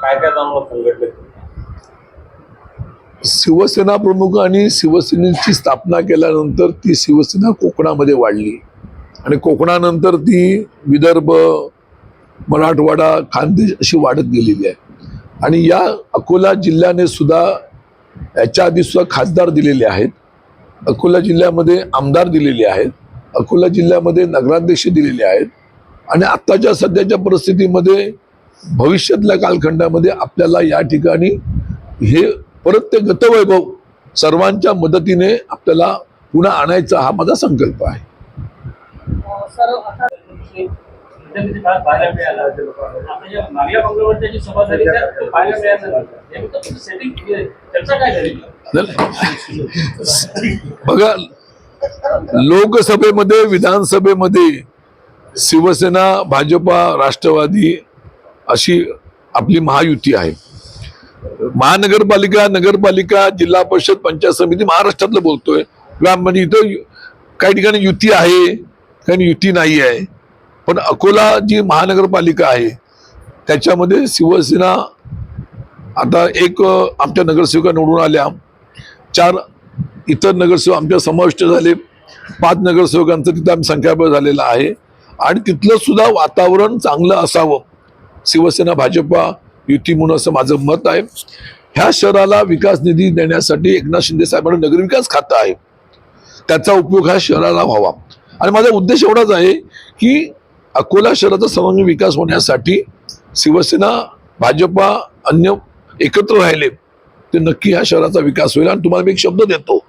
काय काय जाणवलं संघटनेत? शिवसेना प्रमुख आणि शिवसेनेची स्थापना केल्यानंतर ती शिवसेना कोकणामध्ये वाढली आणि कोकणानंतर ती विदर्भ, मराठवाडा, खानदेश अशी वाढत गेलेली आहे. आणि या अकोला जिल्ह्याने सुद्धा याच्या आधी सुद्धा खासदार दिलेले आहेत, अकोला जिल्ह्यामध्ये आमदार दिलेले आहेत, अकोला जिल्ह्यामध्ये नगराध्यक्ष दिलेले आहेत. आणि आत्ताच्या सध्याच्या परिस्थितीमध्ये भविष्यातल्या कालखंडामध्ये आपल्याला या ठिकाणी हे परत ते गतवैभव सर्वांच्या मदतीने आपल्याला पुन्हा आणायचा हा माझा संकल्प आहे. बघा, लोकसभेमध्ये, विधानसभेमध्ये शिवसेना, भाजपा, राष्ट्रवादी अशी आपली महायुती आहे. महानगरपालिका, नगरपालिका, जिल्हा परिषद, पंचायत समिती महाराष्ट्रातलं बोलतोय. म्हणजे इथं काही ठिकाणी युती आहे, काही युती नाही आहे. पण अकोला जी महानगरपालिका आहे त्याच्यामध्ये शिवसेना आता एक आमच्या नगरसेविका निवडून आल्या, 4 इतर नगरसेवक आमच्या समाविष्ट झाले, 5 नगरसेवकांचं तिथं आम्ही संख्याबळ झालेला आहे. आणि तिथलं सुद्धा वातावरण चांगलं असावं, शिवसेना भाजपा युती म्हणून असं माझं मत आहे. ह्या शहराला विकास निधी देण्यासाठी एकनाथ शिंदे साहेबांना नगरविकास खातं आहे, त्याचा उपयोग ह्या शहराला व्हावा. आणि माझा उद्देश एवढाच आहे की अकोला शहराचा सर्वांगीण विकास होण्यासाठी शिवसेना, भाजपा, अन्य एकत्र राहिले ते नक्की ह्या शहराचा विकास होईल. आणि तुम्हाला मी एक शब्द देतो,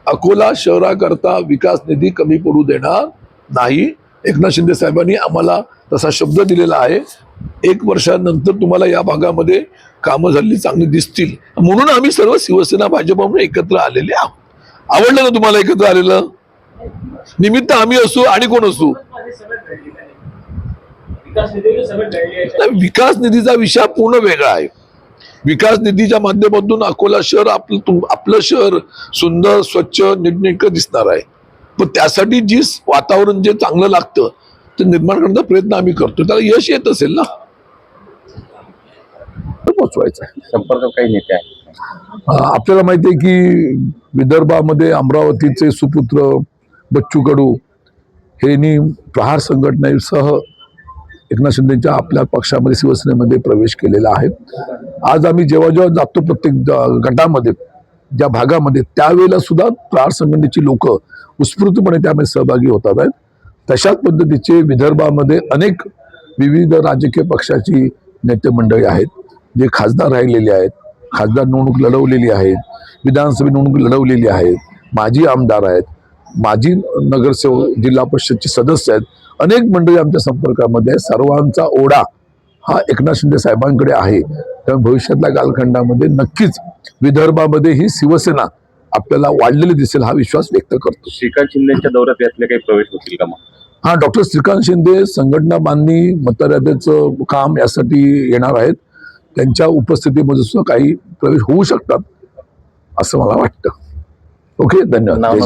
अकोला शहराकरता विकास निधी कमी पडू देणार नाही. एकनाथ शिंदे साहेबांनी आम्हाला तसा शब्द दिलेला आहे. 1 वर्षानंतर तुम्हाला या भागामध्ये कामं झालेली चांगली दिसतील, म्हणून आम्ही सर्व शिवसेना, भाजपा एकत्र आलेले आहोत. आवडलं ना तुम्हाला एकत्र आलेलं? निमित्त आम्ही असू आणि कोण असू, विकास निधीचा विषय पूर्ण वेगळा आहे. विकास निधीच्या माध्यमातून अकोला शहर आपलं शहर सुंदर, स्वच्छ, नीटनेटकं दिसणार आहे. पण त्यासाठी जी वातावरण जे चांगलं लागतं ते निर्माण करण्याचा प्रयत्न आम्ही करतो. त्याला यश येत असेल ना, पोचवायचं आहे. संपर्क काही नेते आहे आपल्याला माहिती आहे की विदर्भामध्ये अमरावतीचे सुपुत्र बच्चू कडू हे प्रहार संघटनेसह एकनाथ शिंदेच्या आपल्या पक्षामध्ये, शिवसेनेमध्ये प्रवेश केलेला आहे. आज आम्ही जेव्हा जेव्हा जातो प्रत्येक गटामध्ये, ज्या भागामध्ये, त्यावेळेला सुद्धा प्रहार संघटनेची लोक उत्स्फूर्तपणे त्यामध्ये सहभागी होतात आहेत. तशाच पद्धतीचे विदर्भामध्ये अनेक विविध राजकीय पक्षाची नेते मंडळी आहेत, जे खासदार राहिलेले आहेत, खासदार निवडणूक लढवलेली आहेत, विधानसभा निवडणूक लढवलेली आहेत, माजी आमदार आहेत, माजी नगरसेवक, जिल्हा परिषदचे सदस्य आहेत. अनेक मंडळी आमच्या संपर्कामध्ये आहे. सर्वांचा ओढा हा एकनाथ शिंदे साहेबांकडे आहे. त्यामुळे भविष्यातल्या कालखंडामध्ये नक्कीच विदर्भामध्ये ही शिवसेना आपल्याला वाढलेली दिसेल हा विश्वास व्यक्त करतो. श्रीकांत शिंदेच्या दौऱ्यात यातले काही प्रवेश होतील का? मग डॉक्टर श्रीकांत शिंदे संघटना बांधणी, मतदात्याचं काम यासाठी येणार आहेत. त्यांच्या उपस्थितीमध्ये सुद्धा काही प्रवेश होऊ शकतात असं मला वाटतं. ओके, धन्यवाद.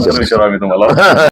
तुम्हाला